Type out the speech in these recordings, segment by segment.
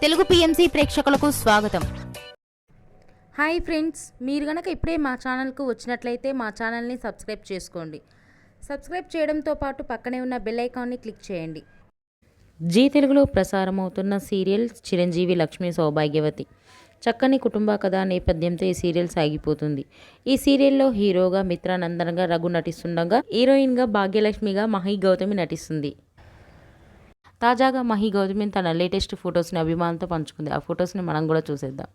Telugu PMC ప్రేక్షకులకు స్వాగతం. Hi friends, మీరు గనక ఇప్పుడే మా ఛానల్కు వచ్చినట్లయితే మా ఛానల్ని సబ్స్క్రైబ్ చేసుకోండి. సబ్స్క్రైబ్ చేయడంతో పాటు పక్కనే ఉన్న బెల్ ఐకాన్ని క్లిక్ చేయండి. జీ తెలుగులో ప్రసారమవుతున్న సీరియల్ చిరంజీవి లక్ష్మీ సౌభాగ్యవతి. చక్కని కుటుంబ కథా నేపథ్యంతో ఈ సీరియల్ సాగిపోతుంది. ఈ సీరియల్లో హీరోగా మిత్రానందనగా రఘు నటిస్తుండగా, హీరోయిన్గా భాగ్యలక్ష్మిగా మహి గౌతమి నటిస్తుంది. తాజాగా మహి గౌతమి తన లేటెస్ట్ ఫొటోస్ని అభిమానులతో పంచుకుంది. ఆ ఫొటోస్ని మనం కూడా చూసేద్దాం.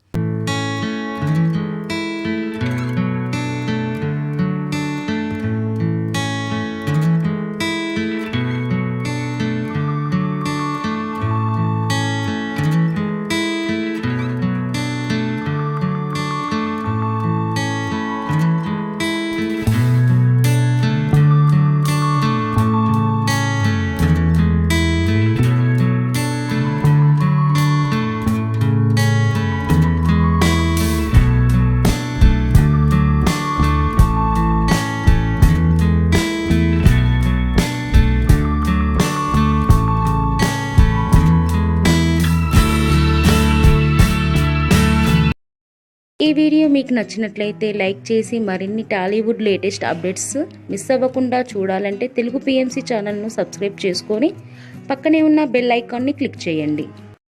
ఈ వీడియో మీకు నచ్చినట్లయితే లైక్ చేసి మరిన్ని టాలీవుడ్ లేటెస్ట్ అప్డేట్స్ మిస్ అవ్వకుండా చూడాలంటే తెలుగు పిఎంసి ఛానల్ను సబ్స్క్రైబ్ చేసుకొని పక్కనే ఉన్న బెల్ ఐకాన్ని క్లిక్ చేయండి.